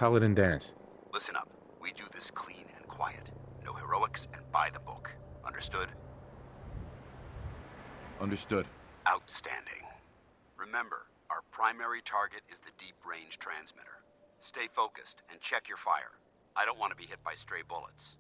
paladin dance. Listen up. We do this clean and quiet. No heroics and by the book. Understood? Understood. Outstanding. Remember, our primary target is the deep-range transmitter. Stay focused and check your fire. I don't want to be hit by stray bullets.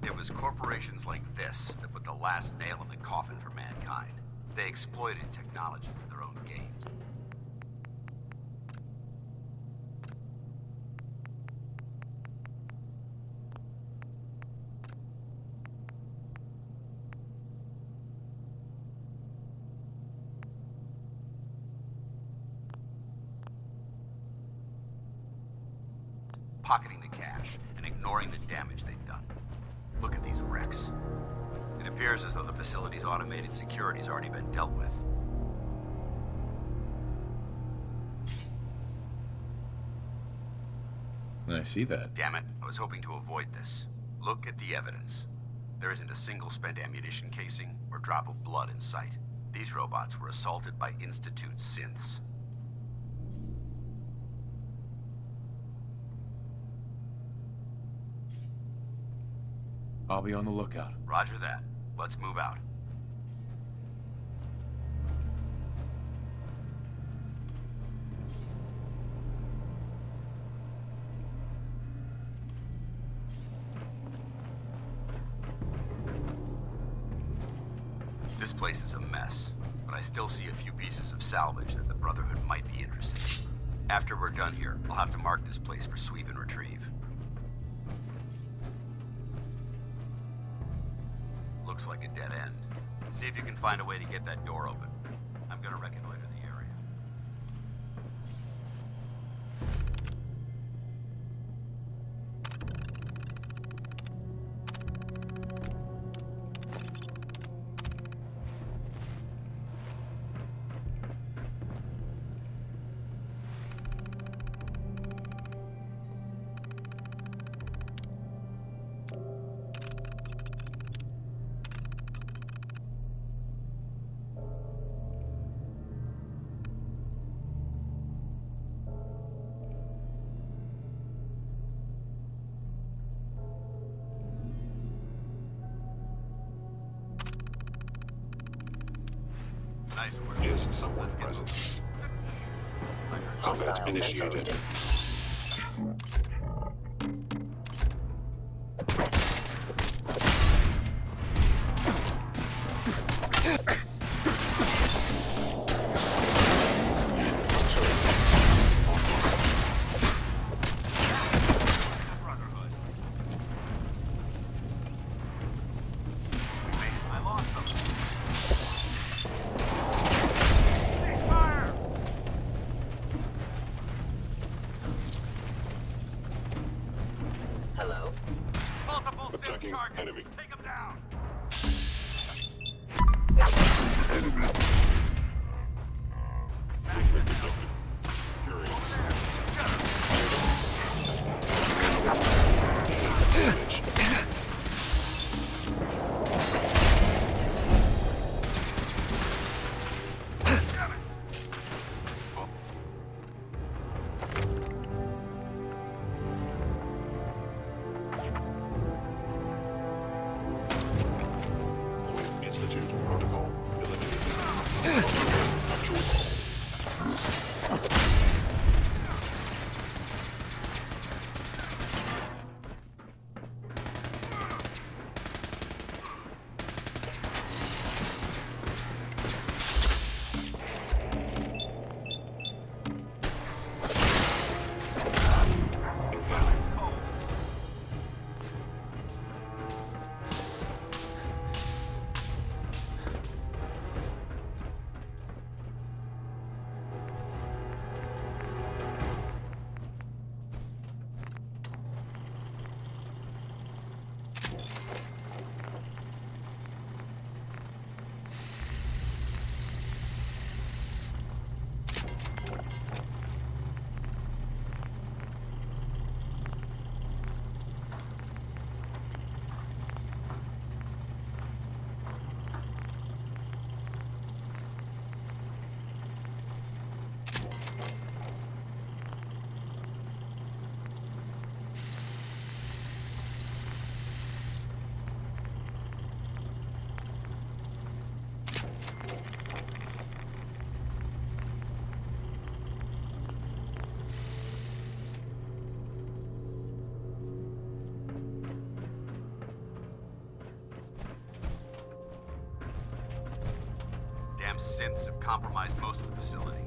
It was corporations like this that put the last nail in the coffin for mankind. They exploited technology for their own gains. Pocketing the cash and ignoring the damage they've done. Look at these wrecks. It appears as though the facility's automated security's already been dealt with. I see that. Damn it, I was hoping to avoid this. Look at the evidence. There isn't a single spent ammunition casing or drop of blood in sight. These robots were assaulted by Institute synths. I'll be on the lookout. Roger that. Let's move out. This place is a mess, but I still see a few pieces of salvage that the Brotherhood might be interested in. After we're done here, I'll have to mark this place for sweep and retrieve. Looks like a dead end. See if you can find a way to get that door open. I'm gonna reconnoiter the area. Nice work. Is someone present? Combat Hostile sensor initiated. reading. I lost them. Hello? Multiple synth Attacking targets. enemy. Take them down. Movement detected. Fury. Damage. Institute protocol eliminated. damn synths have compromised most of the facility.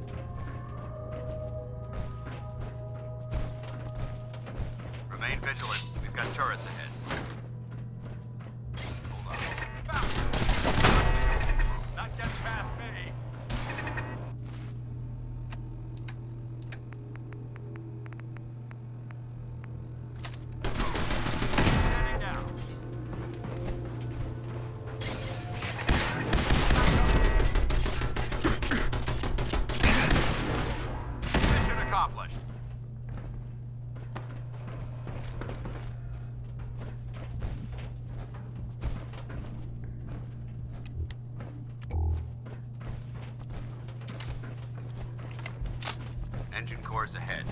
Remain vigilant. We've got turrets ahead. Hold on. Not getting past me. Standing down. Mission accomplished. Engine cores ahead.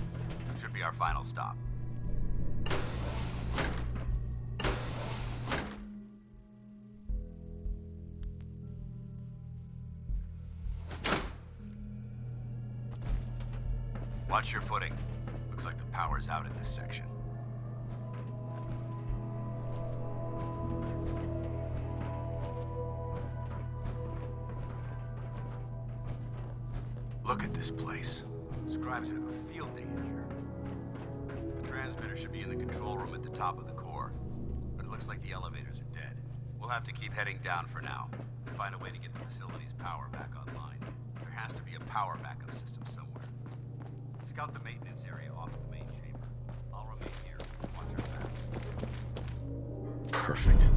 Should be our final stop. Watch your footing. Looks like the power's out in this section. Look at this place. Scribes would have a field day in here. The transmitter should be in the control room at the top of the core, but it looks like the elevators are dead. We'll have to keep heading down for now and find a way to get the facility's power back online. There has to be a power backup system somewhere. Scout the maintenance area off of the main chamber. I'll remain here and watch our backs. Perfect.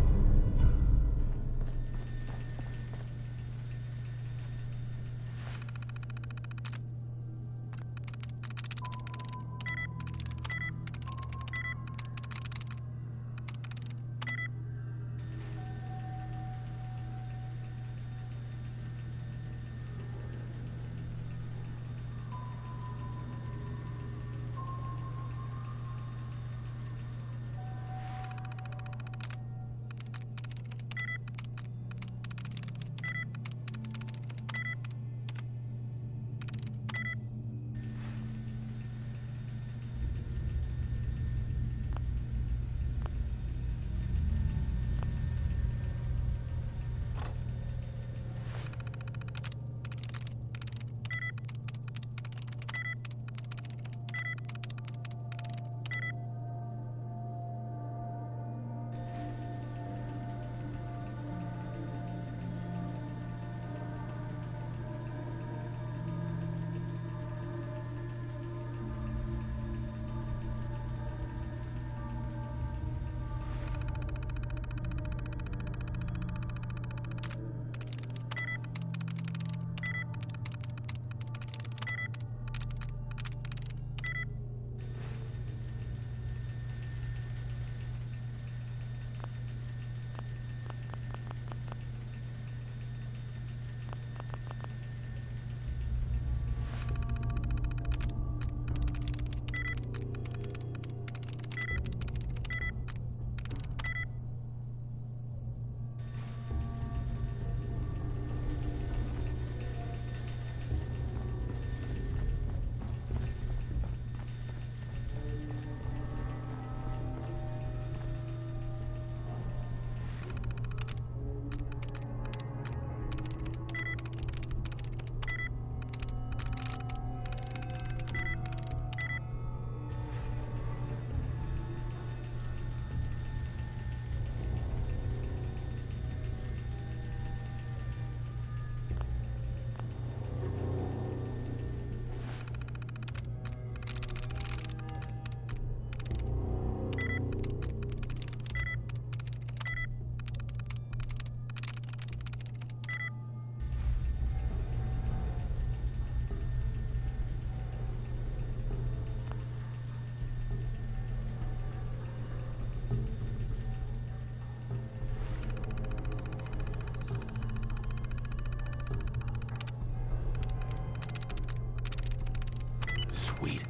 Sweet.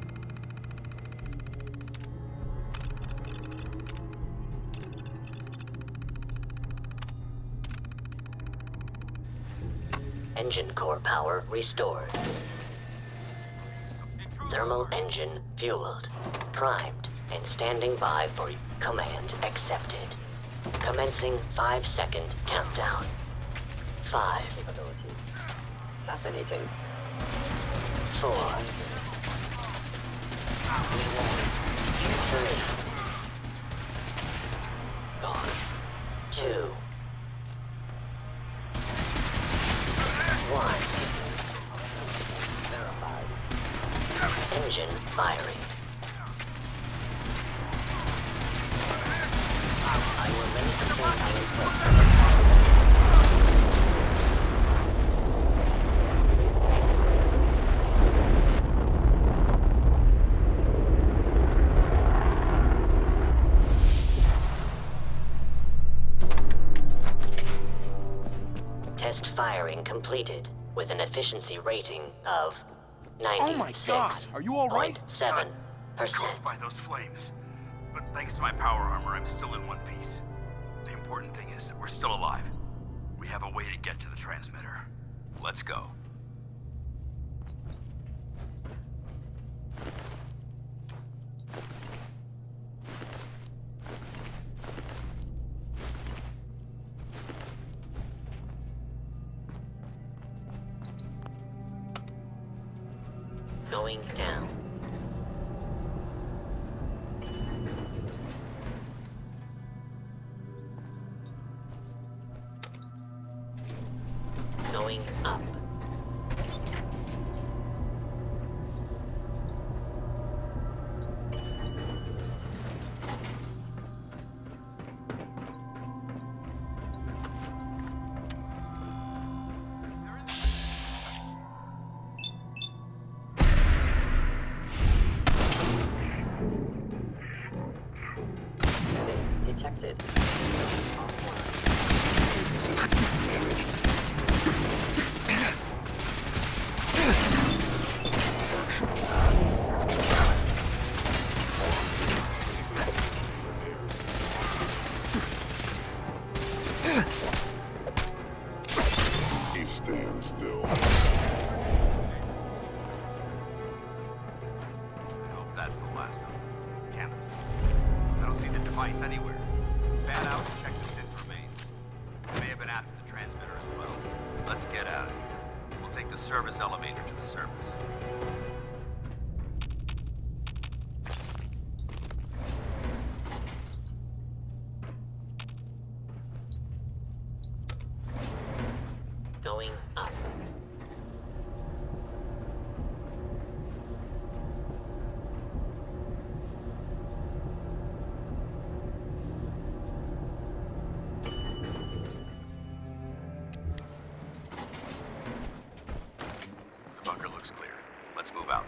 Engine core power restored. Thermal engine fueled, primed, and standing by for command accepted. Commencing 5-second countdown. 5, Fascinating. 4. 3. Gone. 2. 1. Verified. Engine firing. I will limit the full Test firing completed with an efficiency rating of 96.7%. Oh my God! Are you all right? Engulfed by those flames. But thanks to my power armor, I'm still in one piece. The important thing is that we're still alive. We have a way to get to the transmitter. Let's go. Going down. Going up. Detected. He stands still. I hope that's the last of them. Damn it. I don't see the device anywhere. Fan out and check the synth remains. They may have been after the transmitter as well. Let's get out of here. We'll take the service elevator to the surface. Going up. The bunker looks clear. Let's move out.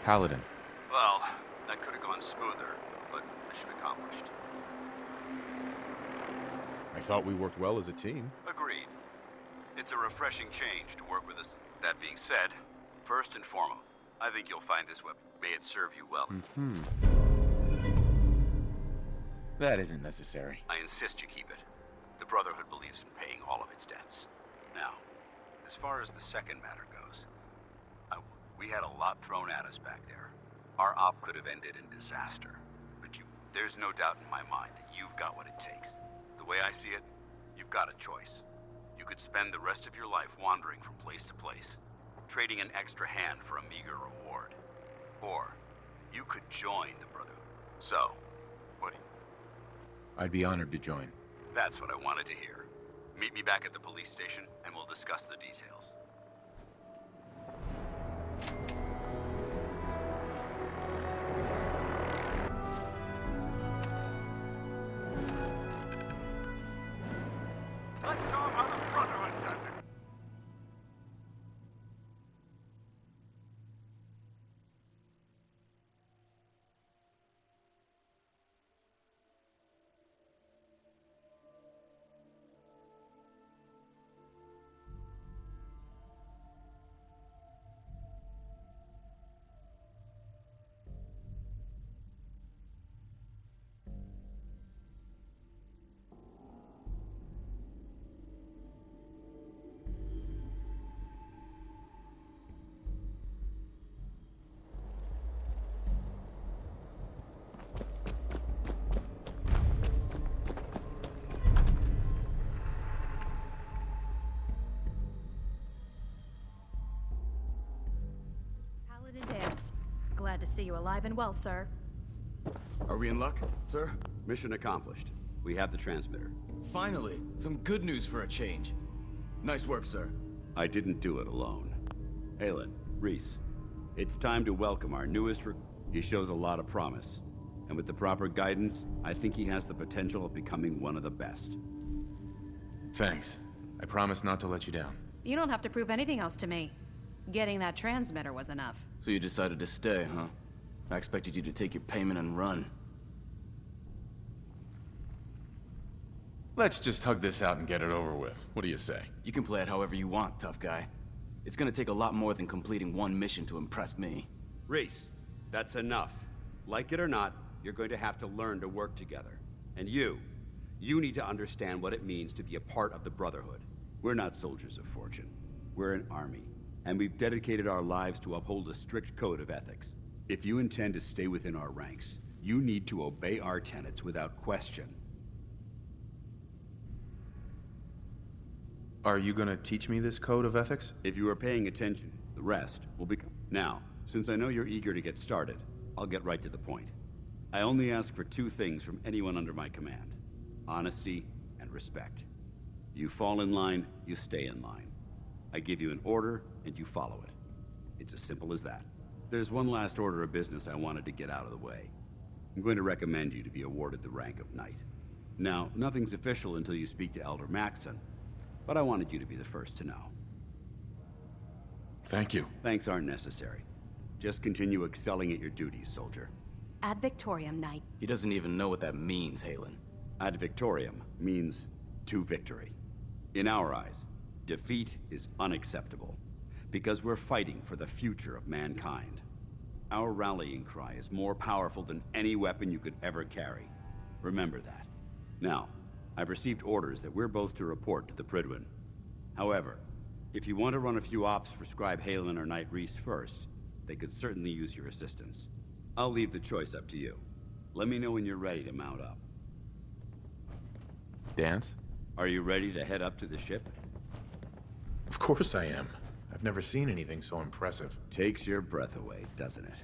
Paladin. Well, that could have gone smoother, but mission accomplished. I thought we worked well as a team. Agreed. It's a refreshing change to work with us. That being said, first and foremost, I think you'll find this weapon. May it serve you well. That isn't necessary. I insist you keep it. The Brotherhood believes in paying all of its debts. Now, as far as the second matter goes, we had a lot thrown at us back there. Our op could have ended in disaster. But there's no doubt in my mind that you've got what it takes. The way I see it, you've got a choice. You could spend the rest of your life wandering from place to place, trading an extra hand for a meager reward. Or, you could join the Brotherhood. So, what do you... I'd be honored to join. That's what I wanted to hear. Meet me back at the police station, and we'll discuss the details. Let's show them how the Brotherhood does it! to see you alive and well, sir. Are we in luck, sir? Mission accomplished. We have the transmitter. Finally, some good news for a change. Nice work, sir. I didn't do it alone. Aelin, Reese, it's time to welcome our newest He shows a lot of promise. And with the proper guidance, I think he has the potential of becoming one of the best. Thanks. I promise not to let you down. You don't have to prove anything else to me. Getting that transmitter was enough. So you decided to stay, huh? I expected you to take your payment and run. Let's just hug this out and get it over with. What do you say? You can play it however you want, tough guy. It's gonna take a lot more than completing one mission to impress me. Reese, that's enough. Like it or not, you're going to have to learn to work together. And you need to understand what it means to be a part of the Brotherhood. We're not soldiers of fortune. We're an army, and we've dedicated our lives to uphold a strict code of ethics. If you intend to stay within our ranks, you need to obey our tenets without question. Are you gonna teach me this code of ethics? If you are paying attention, the rest will become... Now, since I know you're eager to get started, I'll get right to the point. I only ask for two things from anyone under my command: honesty and respect. You fall in line, you stay in line. I give you an order, and you follow it. It's as simple as that. There's one last order of business I wanted to get out of the way. I'm going to recommend you to be awarded the rank of Knight. Now, nothing's official until you speak to Elder Maxson, but I wanted you to be the first to know. Thank you. Thanks aren't necessary. Just continue excelling at your duties, soldier. Ad Victoriam, Knight. He doesn't even know what that means, Halen. Ad Victoriam means to victory. In our eyes, defeat is unacceptable, because we're fighting for the future of mankind. Our rallying cry is more powerful than any weapon you could ever carry. Remember that. Now, I've received orders that we're both to report to the Prydwen. However, if you want to run a few ops for Scribe Halen or Knight Reese first, they could certainly use your assistance. I'll leave the choice up to you. Let me know when you're ready to mount up. Dance? Are you ready to head up to the ship? Of course I am. I've never seen anything so impressive. Takes your breath away, doesn't it?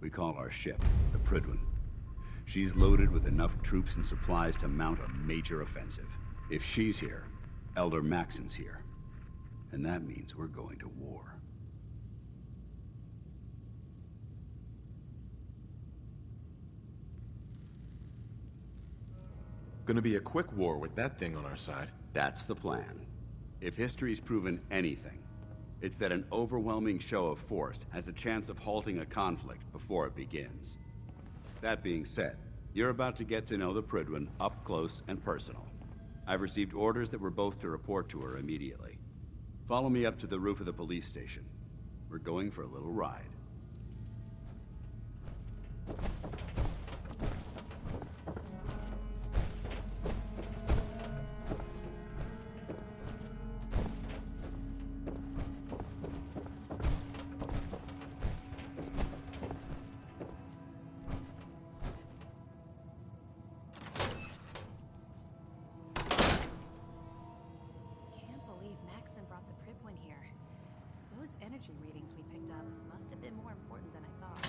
We call our ship the Prydwen. She's loaded with enough troops and supplies to mount a major offensive. If she's here, Elder Maxson's here. And that means we're going to war. Gonna be a quick war with that thing on our side. That's the plan. If history's proven anything, it's that an overwhelming show of force has a chance of halting a conflict before it begins. That being said, you're about to get to know the Prydwen up close and personal. I've received orders that we're both to report to her immediately. Follow me up to the roof of the police station. We're going for a little ride. Can't believe Maxson brought the Prydwen here. Those energy readings we picked up must have been more important than I thought.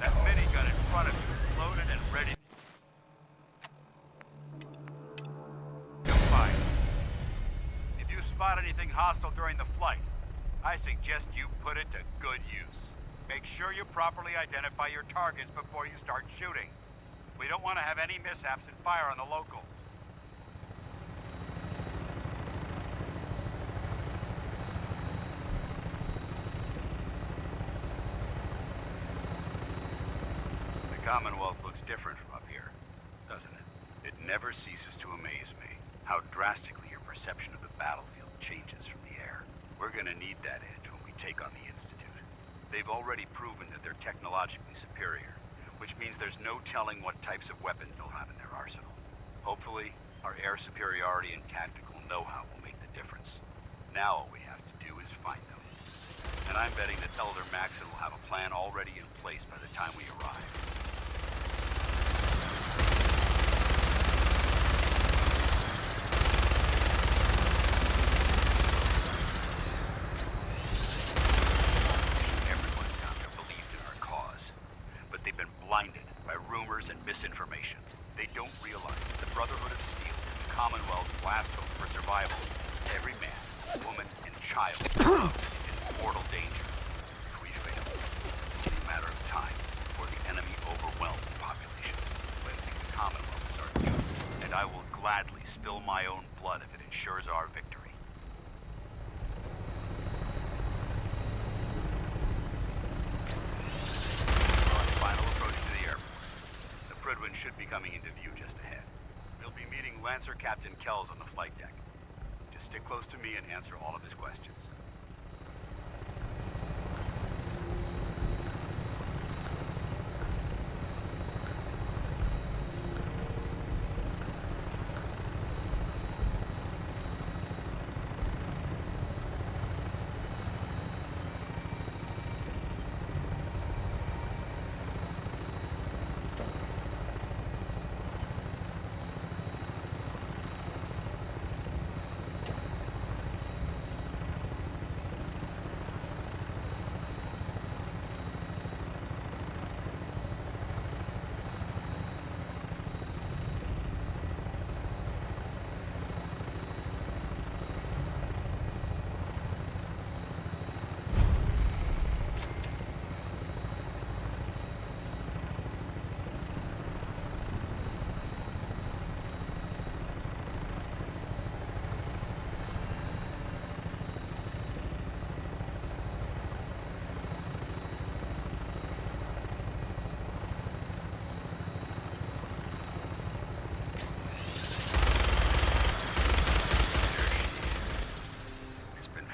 That minigun in front of you is loaded and ready to fire. If you spot anything hostile during the flight, I suggest you put it to good use. Make sure you properly identify your targets before you start shooting. We don't want to have any mishaps and fire on the locals. The Commonwealth looks different from up here, doesn't it? It never ceases to amaze me how drastically your perception of the battlefield changes from the air. We're gonna need that edge when we take on the Institute. They've already proven that they're technologically superior. which means there's no telling what types of weapons they'll have in their arsenal. Hopefully, our air superiority and tactical know-how will make the difference. Now all we have to do is find them. And I'm betting that Elder Maxon will have a plan already in place by the time we arrive. Everyone down there believed in our cause, but they've been blinded by rumors and misinformation. They don't realize that the Brotherhood of Steel is the Commonwealth's last hope for survival. Every man, woman, and child is in mortal danger. If we fail, it's only a matter of time before the enemy overwhelms the population, cleansing the Commonwealth is our duty, and I will gladly spill my own blood if it ensures our victory. We're on the final approach to the airport. The Prydwen should be coming into view just ahead. We'll be meeting Lancer Captain Kells on the flight deck. Just stick close to me and answer all of his questions.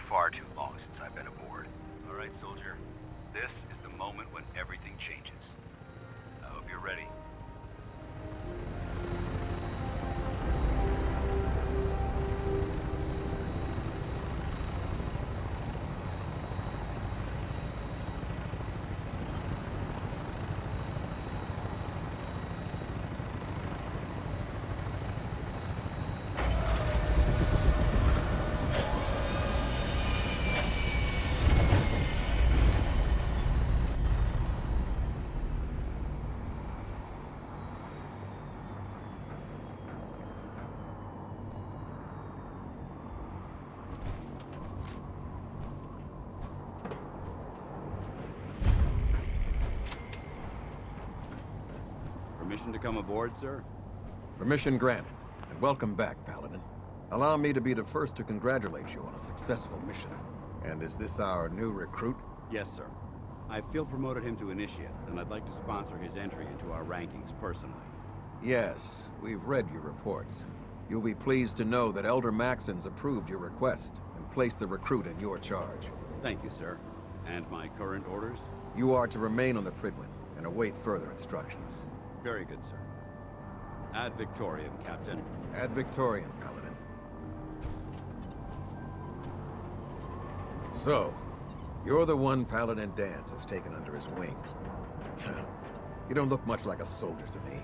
Far too long since I've been aboard. All right, soldier. This is the moment when everything changes. I hope you're ready. Permission to come aboard, sir? Permission granted, and welcome back, Paladin. Allow me to be the first to congratulate you on a successful mission. And is this our new recruit? Yes, sir. I feel promoted him to initiate, and I'd like to sponsor his entry into our rankings personally. Yes, we've read your reports. You'll be pleased to know that Elder Maxon's approved your request and placed the recruit in your charge. Thank you, sir. And my current orders? You are to remain on the Prydwen and await further instructions. Very good, sir. Ad Victoriam, Captain. Ad Victoriam, Paladin. So, you're the one Paladin Danse has taken under his wing. You don't look much like a soldier to me.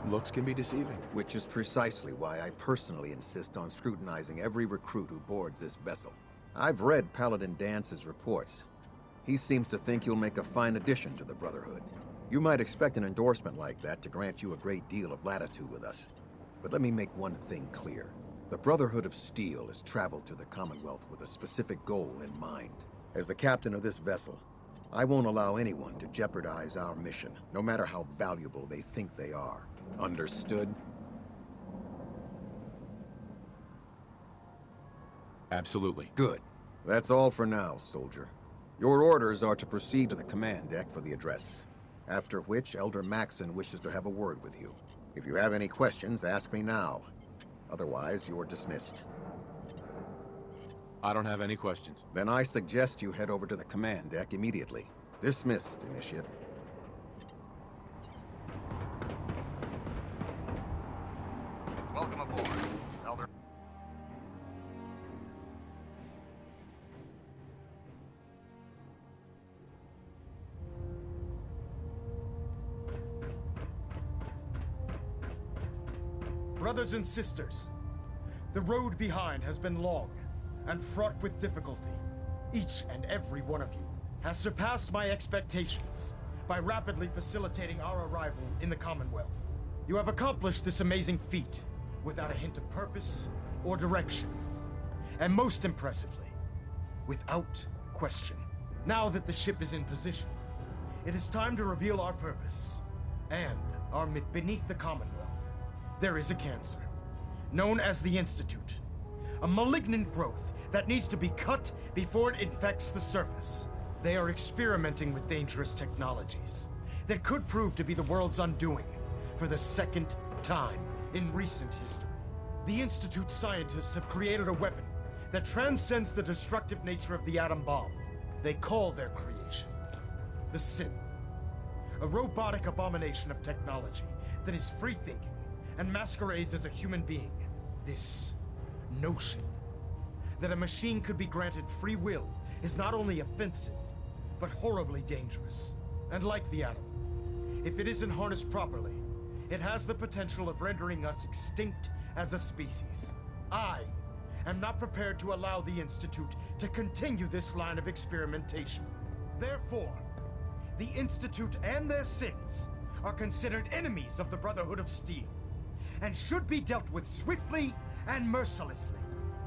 Looks can be deceiving. Which is precisely why I personally insist on scrutinizing every recruit who boards this vessel. I've read Paladin Dance's reports. He seems to think you'll make a fine addition to the Brotherhood. You might expect an endorsement like that to grant you a great deal of latitude with us. But let me make one thing clear. The Brotherhood of Steel has traveled to the Commonwealth with a specific goal in mind. As the captain of this vessel, I won't allow anyone to jeopardize our mission, no matter how valuable they think they are. Understood? Absolutely. Good. That's all for now, soldier. Your orders are to proceed to the command deck for the address. After which, Elder Maxon wishes to have a word with you. If you have any questions, ask me now. Otherwise, you're dismissed. I don't have any questions. Then I suggest you head over to the command deck immediately. Dismissed, Initiate. Brothers and sisters, the road behind has been long and fraught with difficulty. Each and every one of you has surpassed my expectations by rapidly facilitating our arrival in the Commonwealth. You have accomplished this amazing feat without a hint of purpose or direction. And most impressively, without question. Now that the ship is in position, it is time to reveal our purpose and our beneath the Commonwealth. There is a cancer, known as the Institute. A malignant growth that needs to be cut before it infects the surface. They are experimenting with dangerous technologies that could prove to be the world's undoing for the second time in recent history. The Institute scientists have created a weapon that transcends the destructive nature of the atom bomb. They call their creation the Synth. A robotic abomination of technology that is free-thinking and masquerades as a human being. This notion that a machine could be granted free will is not only offensive, but horribly dangerous. And like the atom, if it isn't harnessed properly, it has the potential of rendering us extinct as a species. I am not prepared to allow the Institute to continue this line of experimentation. Therefore, the Institute and their synths are considered enemies of the Brotherhood of Steel, and should be dealt with swiftly and mercilessly.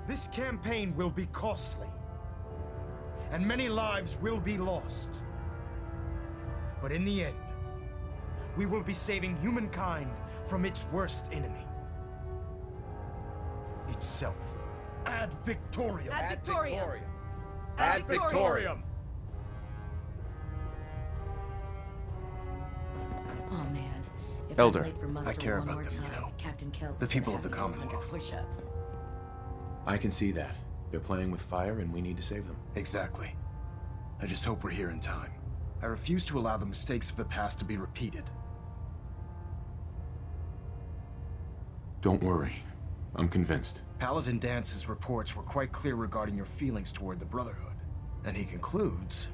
This campaign will be costly, and many lives will be lost. But in the end, we will be saving humankind from its worst enemy. Itself. Ad Victoriam! Ad Victoriam! Ad Victoriam! Oh man. If Elder, I'm late for muster I care one about more them, you time, know. Captain Kells The is people gonna of the have me do 100 Commonwealth. push-ups. I can see that. They're playing with fire and we need to save them. Exactly. I just hope we're here in time. I refuse to allow the mistakes of the past to be repeated. Don't worry. I'm convinced. Paladin Dance's reports were quite clear regarding your feelings toward the Brotherhood. And he concludes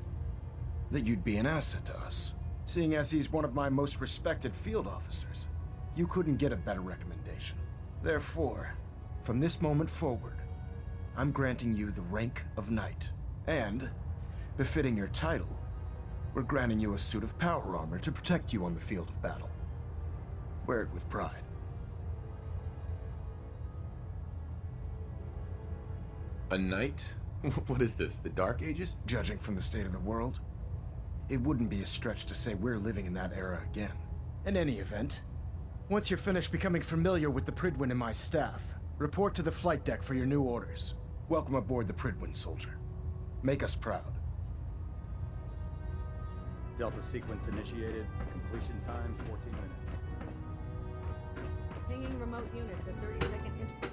that you'd be an asset to us. Seeing as he's one of my most respected field officers, you couldn't get a better recommendation. Therefore, from this moment forward, I'm granting you the rank of Knight. And, befitting your title, we're granting you a suit of power armor to protect you on the field of battle. Wear it with pride. A knight? What is this, the Dark Ages? Judging from the state of the world, it wouldn't be a stretch to say we're living in that era again. In any event, once you're finished becoming familiar with the Pridwin and my staff, report to the flight deck for your new orders. Welcome aboard the Pridwin, soldier. Make us proud. Delta sequence initiated. Completion time 14 minutes. Pinging remote units at 30-second interval.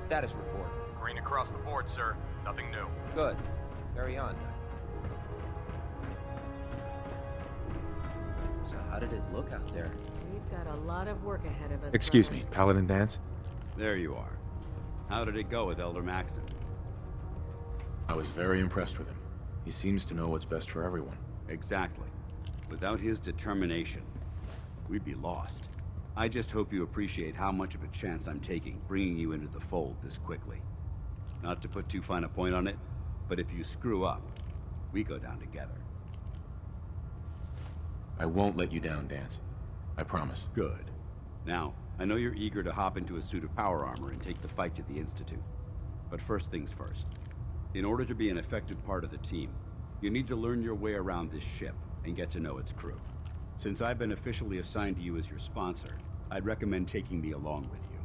Status report. Green across the board, sir. Nothing new. Good. Carry on. So how did it look out there? We've got a lot of work ahead of us. Excuse brother. me, Paladin Dance? There you are. How did it go with Elder Maxon? I was very impressed with him. He seems to know what's best for everyone. Exactly. Without his determination, we'd be lost. I just hope you appreciate how much of a chance I'm taking bringing you into the fold this quickly. Not to put too fine a point on it, but if you screw up, we go down together. I won't let you down, Dance. I promise. Good. Now, I know you're eager to hop into a suit of power armor and take the fight to the Institute. But first things first. In order to be an effective part of the team, you need to learn your way around this ship and get to know its crew. Since I've been officially assigned to you as your sponsor, I'd recommend taking me along with you.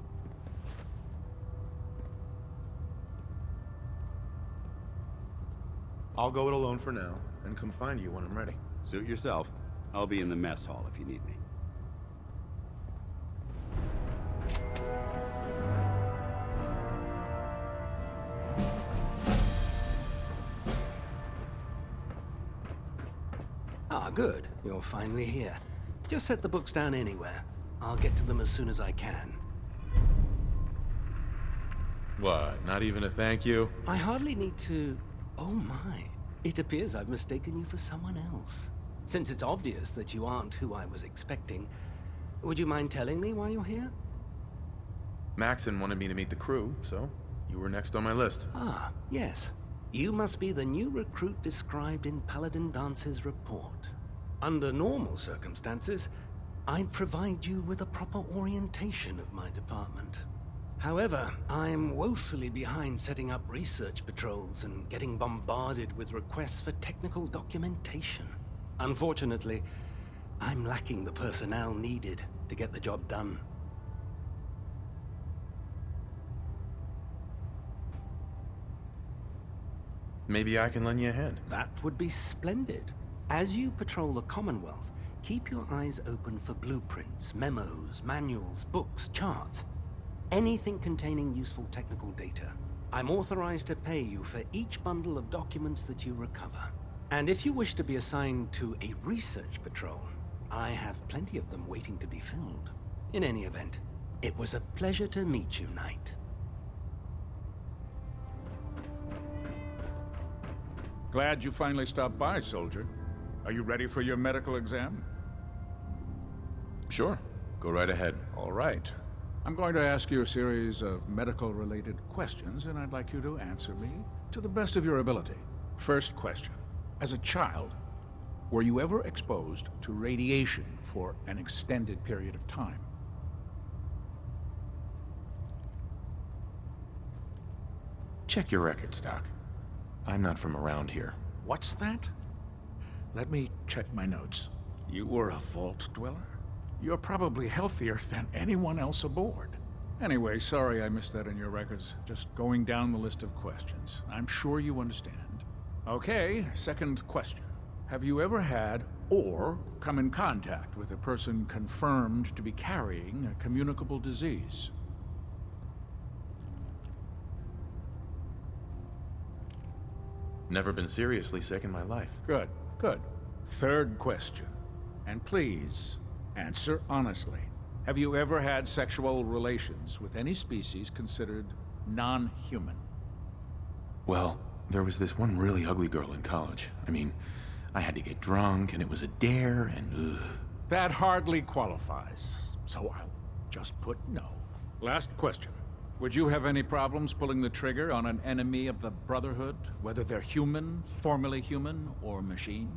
I'll go it alone for now, and come find you when I'm ready. Suit yourself. I'll be in the mess hall if you need me. Ah, good. You're finally here. Just set the books down anywhere. I'll get to them as soon as I can. What, not even a thank you? I hardly need to... Oh my. It appears I've mistaken you for someone else. Since it's obvious that you aren't who I was expecting, would you mind telling me why you're here? Maxon wanted me to meet the crew, so you were next on my list. Ah, yes. You must be the new recruit described in Paladin Dance's report. Under normal circumstances, I'd provide you with a proper orientation of my department. However, I'm woefully behind setting up research patrols and getting bombarded with requests for technical documentation. Unfortunately, I'm lacking the personnel needed to get the job done. Maybe I can lend you a hand. That would be splendid. As you patrol the Commonwealth, keep your eyes open for blueprints, memos, manuals, books, charts. Anything containing useful technical data. I'm authorized to pay you for each bundle of documents that you recover. And if you wish to be assigned to a research patrol, I have plenty of them waiting to be filled. In any event, it was a pleasure to meet you, Knight. Glad you finally stopped by, soldier. Are you ready for your medical exam? Sure. Go right ahead. All right. I'm going to ask you a series of medical-related questions, and I'd like you to answer me to the best of your ability. First question. As a child, were you ever exposed to radiation for an extended period of time? Check your records, Doc. I'm not from around here. What's that? Let me check my notes. You were a vault dweller? You're probably healthier than anyone else aboard. Anyway, sorry I missed that in your records. Just going down the list of questions. I'm sure you understand. Okay, second question. Have you ever had or come in contact with a person confirmed to be carrying a communicable disease? Never been seriously sick in my life. Good, good. Third question. And please, answer honestly. Have you ever had sexual relations with any species considered non-human? Well, there was this one really ugly girl in college. I mean, I had to get drunk, and it was a dare, and ugh. That hardly qualifies, so I'll just put no. Last question. Would you have any problems pulling the trigger on an enemy of the Brotherhood, whether they're human, formerly human, or machine?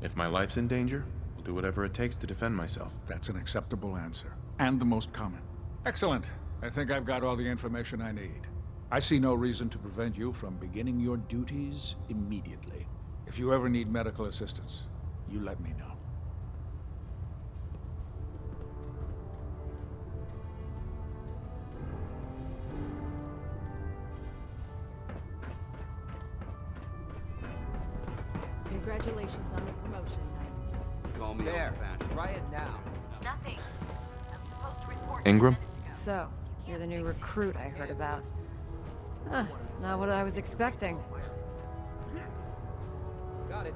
If my life's in danger, I'll do whatever it takes to defend myself. That's an acceptable answer, and the most common. Excellent. I think I've got all the information I need. I see no reason to prevent you from beginning your duties immediately. If you ever need medical assistance, you let me know. Congratulations on the promotion, Knight. Call me There, old-fashioned. try it now. Nothing. I'm supposed to report Ingram? 10 minutes ago. So, you're the new recruit I heard about. Huh, not what I was expecting. Got it.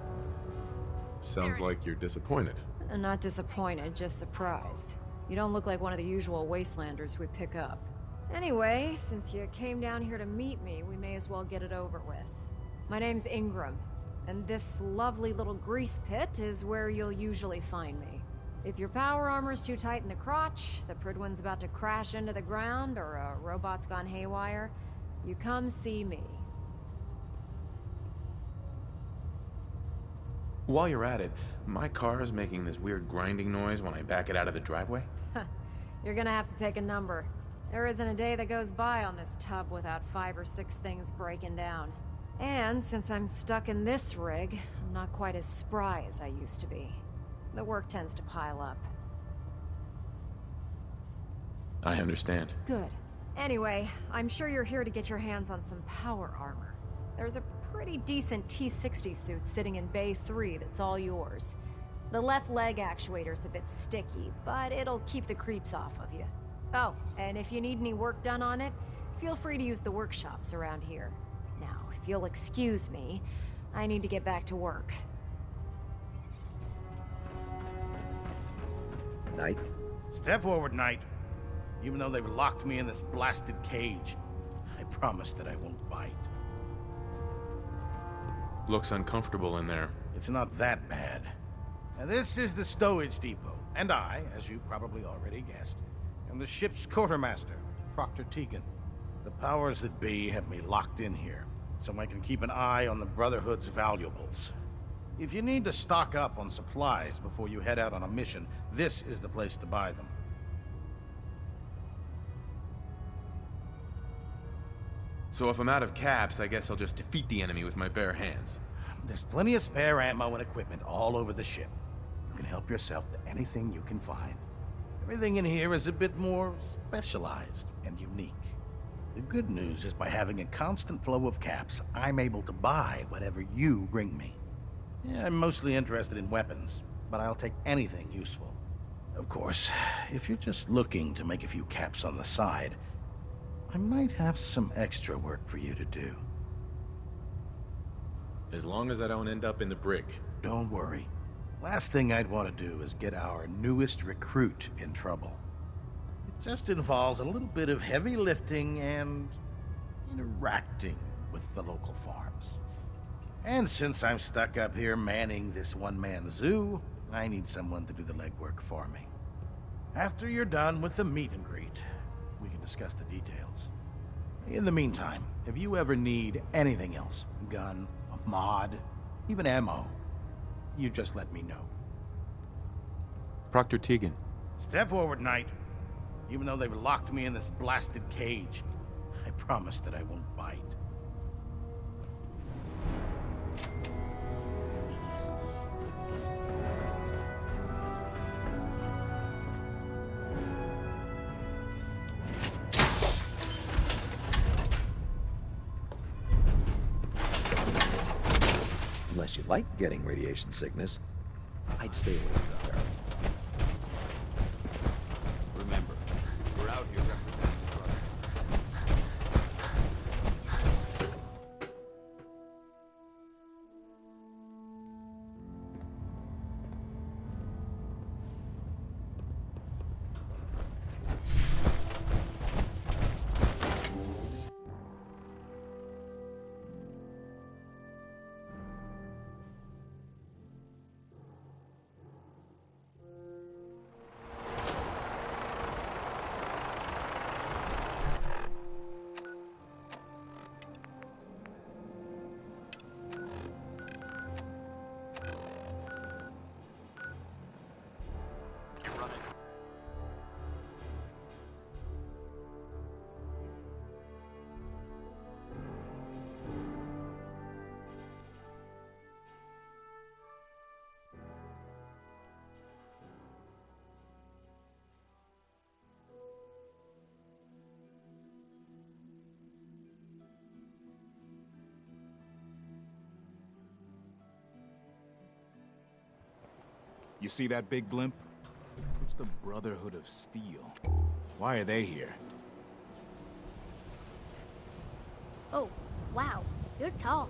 Sounds like you're disappointed. Not disappointed, just surprised. You don't look like one of the usual wastelanders we pick up. Anyway, since you came down here to meet me, we may as well get it over with. My name's Ingram, and this lovely little grease pit is where you'll usually find me. If your power armor's too tight in the crotch, the Pridwin's about to crash into the ground, or a robot's gone haywire, you come see me. While you're at it, my car is making this weird grinding noise when I back it out of the driveway. You're gonna have to take a number. There isn't a day that goes by on this tub without 5 or 6 things breaking down. And since I'm stuck in this rig, I'm not quite as spry as I used to be. The work tends to pile up. I understand. Good. Anyway, I'm sure you're here to get your hands on some power armor. There's a pretty decent T-60 suit sitting in Bay 3 that's all yours. The left leg actuator's a bit sticky, but it'll keep the creeps off of you. Oh, and if you need any work done on it, feel free to use the workshops around here. Now, if you'll excuse me, I need to get back to work. Knight? Step forward, Knight. Even though they've locked me in this blasted cage, I promise that I won't bite. Looks uncomfortable in there. It's not that bad. Now, this is the stowage depot, and I, as you probably already guessed, am the ship's quartermaster, Proctor Tegan. The powers that be have me locked in here, so I can keep an eye on the Brotherhood's valuables. If you need to stock up on supplies before you head out on a mission, this is the place to buy them. So if I'm out of caps, I guess I'll just defeat the enemy with my bare hands. There's plenty of spare ammo and equipment all over the ship. You can help yourself to anything you can find. Everything in here is a bit more specialized and unique. The good news is by having a constant flow of caps, I'm able to buy whatever you bring me. Yeah, I'm mostly interested in weapons, but I'll take anything useful. Of course, if you're just looking to make a few caps on the side, I might have some extra work for you to do. As long as I don't end up in the brig. Don't worry. Last thing I'd want to do is get our newest recruit in trouble. It just involves a little bit of heavy lifting and interacting with the local farms. And since I'm stuck up here manning this one-man zoo, I need someone to do the legwork for me. After you're done with the meet and greet, we can discuss the details. In the meantime, if you ever need anything else, gun, a mod, even ammo, you just let me know. Proctor Tegan. Step forward, Knight. Even though they've locked me in this blasted cage, I promise that I won't bite. Unless you like getting radiation sickness, I'd stay away from the barrels. Remember, we're out here representing the brother. You see that big blimp? It's the Brotherhood of Steel. Why are they here? Oh, wow. You're tall.